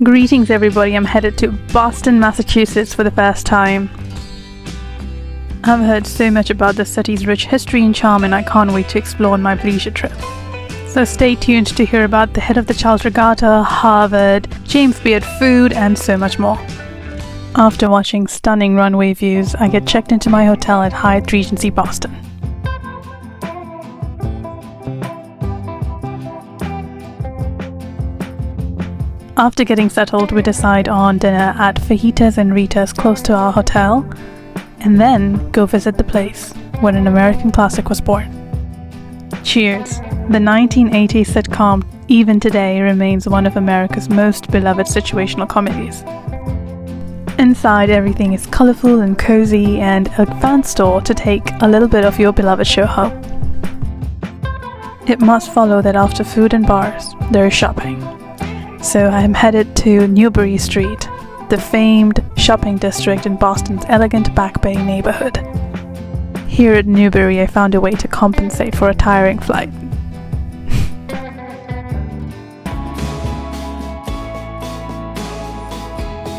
Greetings everybody, I'm headed to Boston, Massachusetts for the first time. I've heard so much about the city's rich history and charm, and I can't wait to explore on my leisure trip. So stay tuned to hear about the head of the Charles Regatta, Harvard, James Beard food, and so much more. After watching stunning runway views, I get checked into my hotel at Hyatt Regency Boston. After getting settled, we decide on dinner at Fajitas and Ritas close to our hotel, and then go visit the place where an American classic was born. Cheers! The 1980s sitcom even today remains one of America's most beloved situational comedies. Inside, everything is colorful and cozy, and a fan store to take a little bit of your beloved show home. It must follow that after food and bars, there is shopping. So I am headed to Newbury Street, the famed shopping district in Boston's elegant Back Bay neighborhood. Here at Newbury, I found a way to compensate for a tiring flight.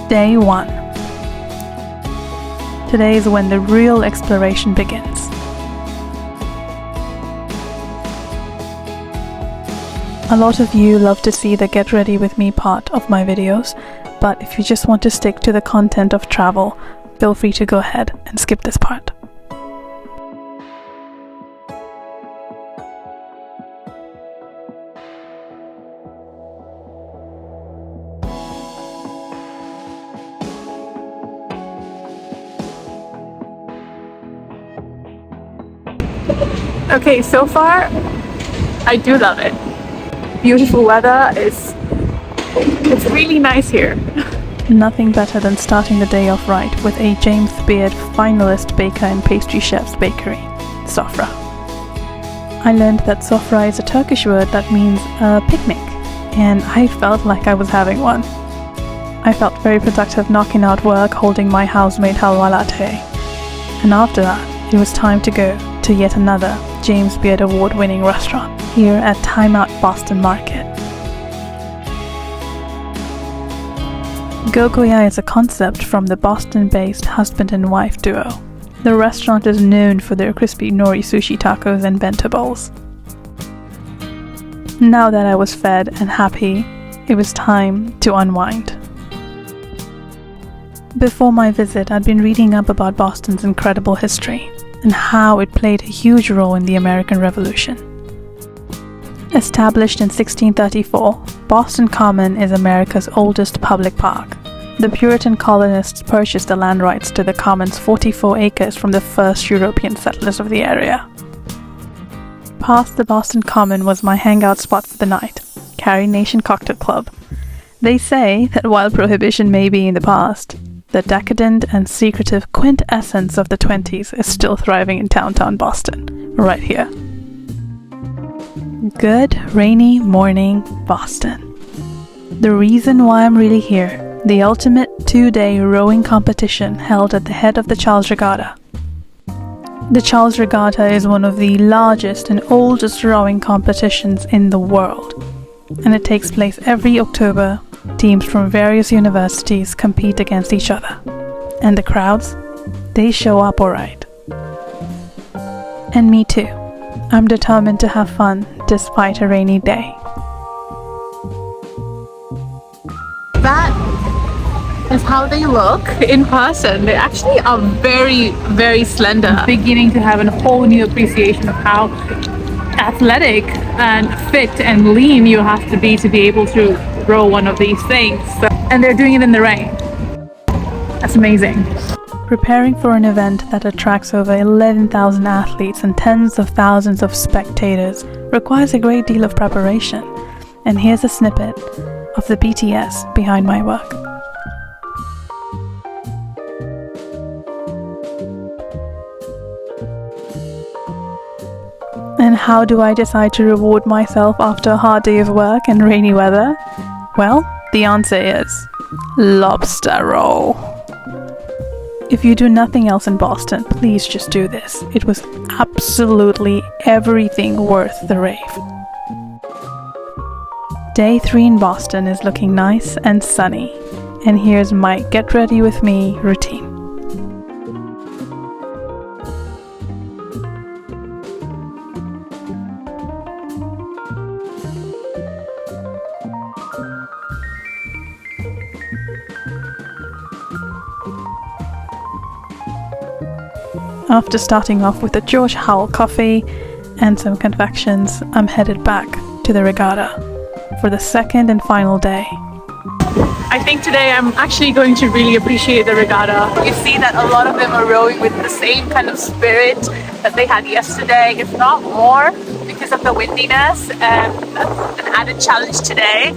Day 1. Today is when the real exploration begins. A lot of you love to see the get ready with me part of my videos, but if you just want to stick to the content of travel, feel free to go ahead and skip this part. Okay, so far, I do love it. Beautiful weather, it's really nice here. Nothing better than starting the day off right with a James Beard finalist baker and pastry chef's bakery, sofra. I learned that sofra is a Turkish word that means a picnic, and I felt like I was having one. I felt very productive knocking out work, holding my house-made halwa latte. And after that, it was time to go to yet another James Beard award-winning restaurant here at Time Out Boston Market. Gogoya is a concept from the Boston-based husband and wife duo. The restaurant is known for their crispy nori sushi tacos and bento bowls. Now that I was fed and happy, it was time to unwind. Before my visit, I'd been reading up about Boston's incredible history and how it played a huge role in the American Revolution. Established in 1634, Boston Common is America's oldest public park. The Puritan colonists purchased the land rights to the Common's 44 acres from the first European settlers of the area. Past the Boston Common was my hangout spot for the night, Carrie Nation Cocktail Club. They say that while Prohibition may be in the past, the decadent and secretive quintessence of the 20s is still thriving in downtown Boston, right here. Good rainy morning, Boston. The reason why I'm really here, the ultimate 2-day rowing competition held at the head of the Charles Regatta. The Charles Regatta is one of the largest and oldest rowing competitions in the world, and it takes place every October. Teams from various universities compete against each other. And the crowds, they show up alright. And me too. I'm determined to have fun despite a rainy day. That is how they look in person. They actually are very, very slender. I'm beginning to have a whole new appreciation of how athletic and fit and lean you have to be able to row one of these things. And they're doing it in the rain. That's amazing. Preparing for an event that attracts over 11,000 athletes and tens of thousands of spectators requires a great deal of preparation. And here's a snippet of the BTS behind my work. And how do I decide to reward myself after a hard day of work and rainy weather? Well, the answer is lobster roll. If you do nothing else in Boston, please just do this. It was absolutely everything worth the rave. Day 3 in Boston is looking nice and sunny, and here's my get ready with me routine. After starting off with a George Howell coffee and some confections, I'm headed back to the regatta for the second and final day. I think today I'm actually going to really appreciate the regatta. You see that a lot of them are rowing with the same kind of spirit that they had yesterday, if not more, because of the windiness, and that's an added challenge today.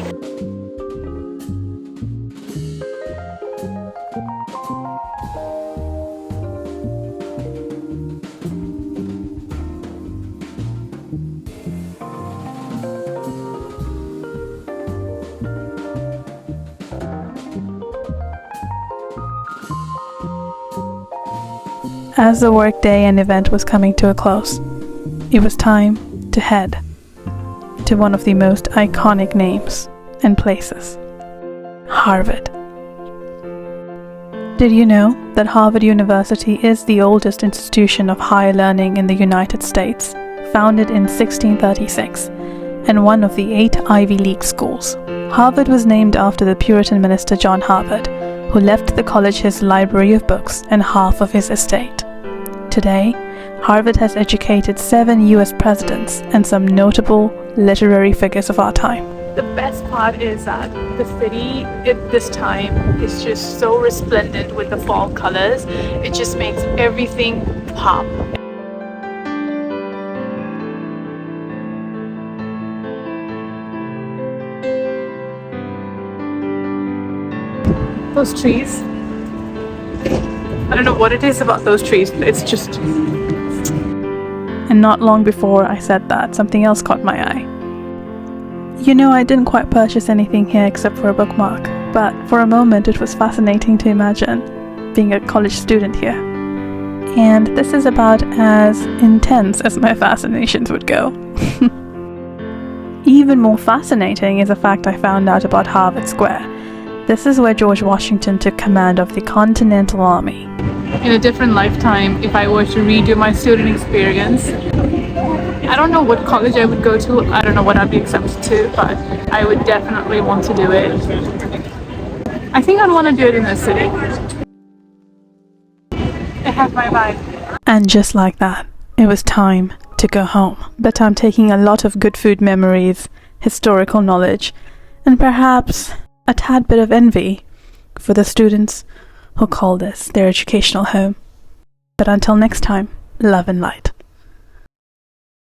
As the workday and event was coming to a close, it was time to head to one of the most iconic names and places, Harvard. Did you know that Harvard University is the oldest institution of higher learning in the United States, founded in 1636, and one of the 8 Ivy League schools? Harvard was named after the Puritan minister John Harvard, who left the college his library of books and half of his estate. Today, Harvard has educated 7 US presidents and some notable literary figures of our time. The best part is that the city at this time is just so resplendent with the fall colors. It just makes everything pop. Those trees, I don't know what it is about those trees, it's just... And not long before I said that, something else caught my eye. You know, I didn't quite purchase anything here except for a bookmark, but for a moment it was fascinating to imagine being a college student here. And this is about as intense as my fascinations would go. Even more fascinating is a fact I found out about Harvard Square. This is where George Washington took command of the Continental Army. In a different lifetime, if I were to redo my student experience, I don't know what college I would go to, I don't know what I'd be accepted to, but I would definitely want to do it. I think I'd want to do it in the city. It has my vibe. And just like that, it was time to go home. But I'm taking a lot of good food memories, historical knowledge, and perhaps a tad bit of envy for the students who call this their educational home. But until next time, love and light.